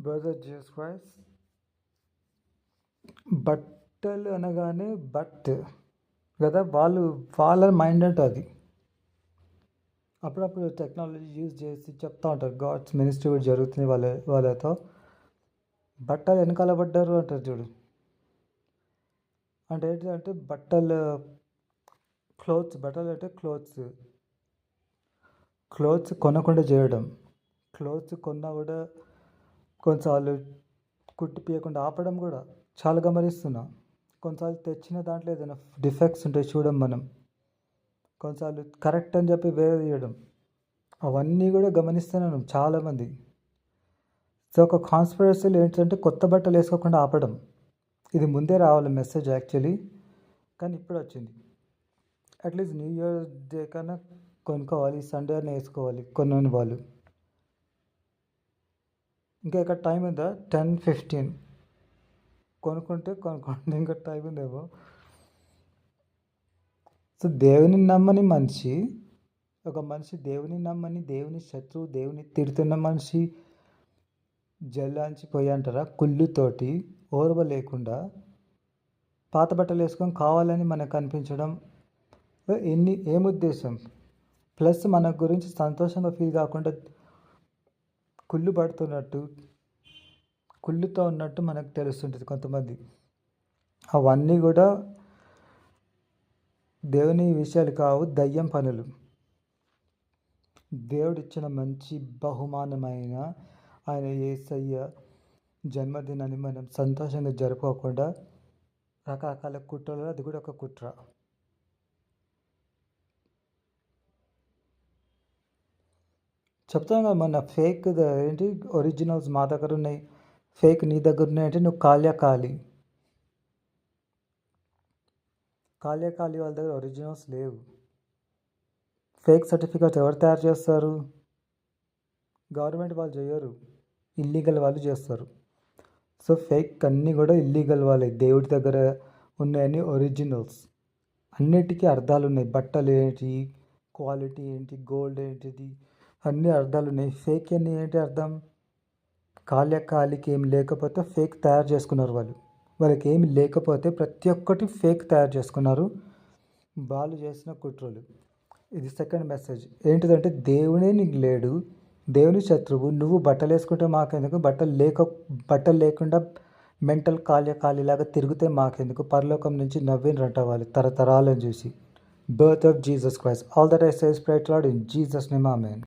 Brother Jesus Christ. బట్టలు అనగానే కదా, వాళ్ళ మైండ్ అంటే అది. అప్పుడప్పుడు టెక్నాలజీ యూజ్ చేసి చెప్తా ఉంటారు, గాడ్స్ మినిస్ట్రీ కూడా జరుగుతుంది వాళ్ళతో. బట్టలు వెనకాల పడ్డారు అంటారు చూడు. అంటే ఏంటంటే బట్టలు అంటే క్లోత్స్ కొనకుండా చేయడం. క్లోత్స్ కొన్నా కూడా కొన్నిసార్లు కుట్టిపియకుండా ఆపడం కూడా చాలా గమనిస్తున్నా. కొన్నిసార్లు తెచ్చిన దాంట్లో ఏదైనా డిఫెక్ట్స్ ఉంటాయి చూడడం మనం. కొన్నిసార్లు కరెక్ట్ అని చెప్పి వేరే తీయడం. అవన్నీ కూడా గమనిస్తున్నాను చాలామంది. సో ఒక కాన్స్పిరసీలు ఏంటంటే కొత్త బట్టలు వేసుకోకుండా ఆపడం. ఇది ముందే రావాలి మెసేజ్ యాక్చువల్లీ, కానీ ఇప్పుడు వచ్చింది. అట్లీస్ట్ న్యూ ఇయర్ డే కన్నా కొనుక్కోవాలి, సండే అని వేసుకోవాలి కొన్ని వాళ్ళు. ఇంకా ఇక్కడ టైం ఉందా? 10:15. కొనుక్కోండి, ఇంకా టైం ఉందేమో. సో దేవుని నమ్మని మనిషి, ఒక మనిషి దేవుని నమ్మని, దేవుని శత్రువు, దేవుని తిడుతున్న మనిషి జల్లాంచిపోయి అంటారా, కుళ్ళుతోటి ఓర్వ లేకుండా పాత బట్టలు వేసుకొని కావాలని మనకు కనిపించడం ఏముద్దేశం? ప్లస్ మన గురించి సంతోషంగా ఫీల్ కాకుండా కుళ్ళు పడుతున్నట్టు, కుళ్ళుతో ఉన్నట్టు మనకు తెలుస్తుంటుంది కొంతమంది. అవన్నీ కూడా దేవుని విషయాలు కావు, దయ్యం పనులు. దేవుడిచ్చిన మంచి బహుమానమైన ఆయన యేసయ్య జన్మదినాన్ని మనం సంతోషంగా జరుపుకోకుండా రకరకాల కుట్రలు, అది కూడా ఒక కుట్ర. చెప్తాను కదా, మన ఫేక్ ఏంటి, ఒరిజినల్స్ మా దగ్గర ఉన్నాయి, ఫేక్ నీ దగ్గర ఉన్నాయి అంటే నువ్వు కాళీ వాళ్ళ దగ్గర ఒరిజినల్స్ లేవు. ఫేక్ సర్టిఫికేట్స్ ఎవరు తయారు చేస్తారు? గవర్నమెంట్ వాళ్ళు చేయరు, ఇల్లీగల్ వాళ్ళు చేస్తారు. సో ఫేక్ అన్నీ కూడా ఇల్లీగల్ వాళ్ళే. దేవుడి దగ్గర ఉన్నాయని ఒరిజినల్స్. అన్నిటికీ అర్థాలు ఉన్నాయి. బట్టలు ఏంటి, క్వాలిటీ ఏంటి, గోల్డ్ ఏంటిది, అన్ని అర్థాలు ఉన్నాయి. ఫేక్ అన్నీ ఏంటి అర్థం? కాలికి ఏం లేకపోతే ఫేక్ తయారు చేసుకున్నారు వాళ్ళకి ఏమి లేకపోతే ప్రతి ఒక్కటి ఫేక్ తయారు చేసుకున్నారు. వాళ్ళు చేసిన కుట్రలు. ఇది సెకండ్ మెసేజ్ ఏంటిదంటే, దేవుడే నీకు లేడు, దేవుని శత్రువు నువ్వు. బట్టలు వేసుకుంటే మాకెందుకు? బట్టలు లేకుండా మెంటల్ ఖాళీలాగా తిరిగితే మాకెందుకు? పరలోకం నుంచి నవ్వినరంట వాళ్ళు తరతరాలను చూసి. Birth of Jesus Christ. All that I say is pray to lord in Jesus name, amen.